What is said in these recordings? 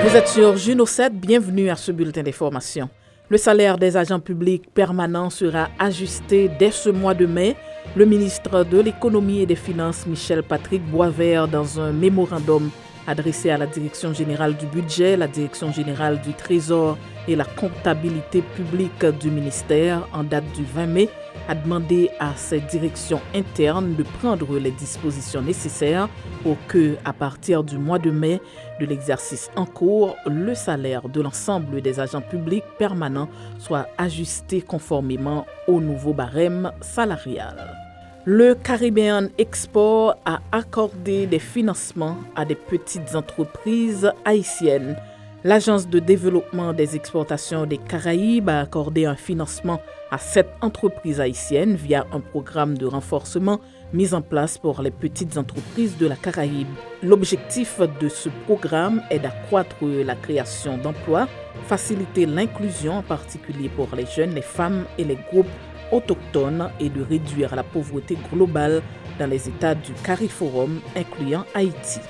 Vous êtes sur Juno 7, bienvenue à ce bulletin d'information. Le salaire des agents publics permanents sera ajusté dès ce mois de mai. Le ministre de l'Économie et des Finances, Michel Patrick Boisvert, dans un mémorandum adressé à la Direction générale du budget, la Direction générale du Trésor et la comptabilité publique du ministère, en date du 20 mai, a demandé à ces directions internes de prendre les dispositions nécessaires pour que, à partir du mois de mai de l'exercice en cours, le salaire de l'ensemble des agents publics permanents soit ajusté conformément au nouveau barème salarial. Le Caribbean Export a accordé des financements à des petites entreprises haïtiennes. L'Agence de développement des exportations des Caraïbes a accordé un financement à 7 entreprises haïtiennes via un programme de renforcement mis en place pour les petites entreprises de la Caraïbe. L'objectif de ce programme est d'accroître la création d'emplois, faciliter l'inclusion en particulier pour les jeunes, les femmes et les groupes autochtones et de réduire la pauvreté globale dans les États du CARIFORUM, incluant Haïti.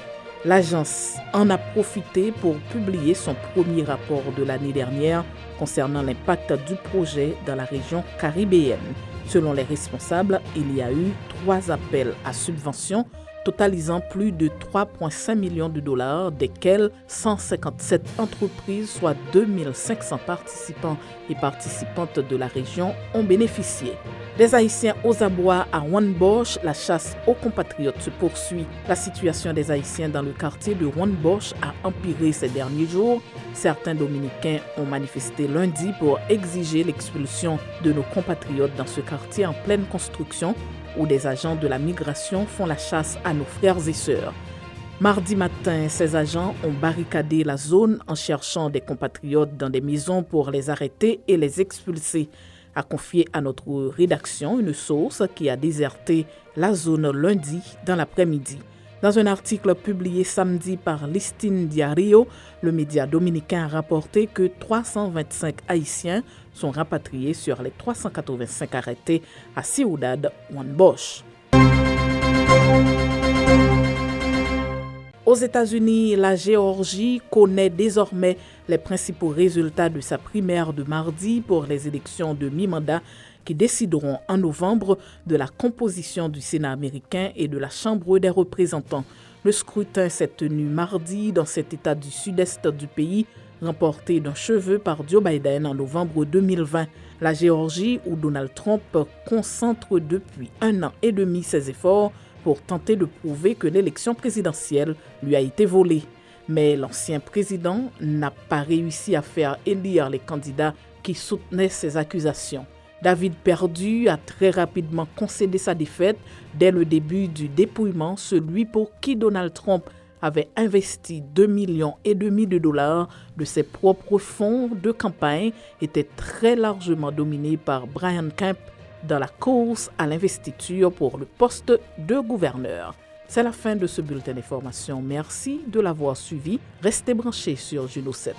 L'agence en a profité pour publier son premier rapport de l'année dernière concernant l'impact du projet dans la région caribéenne. Selon les responsables, il y a eu 3 appels à subventions totalisant plus de 3,5 millions de dollars, desquels 157 entreprises, soit 2500 participants et participantes de la région, ont bénéficié. Des Haïtiens aux abois à Wanbosch, la chasse aux compatriotes se poursuit. La situation des Haïtiens dans le quartier de Wanbosch a empiré ces derniers jours. Certains Dominicains ont manifesté lundi pour exiger l'expulsion de nos compatriotes dans ce quartier en pleine construction, où des agents de la migration font la chasse à nos frères et sœurs. Mardi matin, ces agents ont barricadé la zone en cherchant des compatriotes dans des maisons pour les arrêter et les expulser, a confié à notre rédaction une source qui a déserté la zone lundi dans l'après-midi. Dans un article publié samedi par Listín Diario, le média dominicain a rapporté que 325 Haïtiens sont rapatriés sur les 385 arrêtés à Ciudad Wanbosch. Aux États-Unis, la Géorgie connaît désormais les principaux résultats de sa primaire de mardi pour les élections de mi-mandat qui décideront en novembre de la composition du Sénat américain et de la Chambre des représentants. Le scrutin s'est tenu mardi dans cet État du sud-est du pays, remporté d'un cheveu par Joe Biden en novembre 2020. La Géorgie, où Donald Trump concentre depuis 1 an et demi ses efforts pour tenter de prouver que l'élection présidentielle lui a été volée. Mais l'ancien président n'a pas réussi à faire élire les candidats qui soutenaient ses accusations. David Perdue a très rapidement concédé sa défaite dès le début du dépouillement. Celui pour qui Donald Trump avait investi 2,5 millions de dollars de ses propres fonds de campagne était très largement dominé par Brian Kemp dans la course à l'investiture pour le poste de gouverneur. C'est la fin de ce bulletin d'information. Merci de l'avoir suivi. Restez branchés sur Juno 7.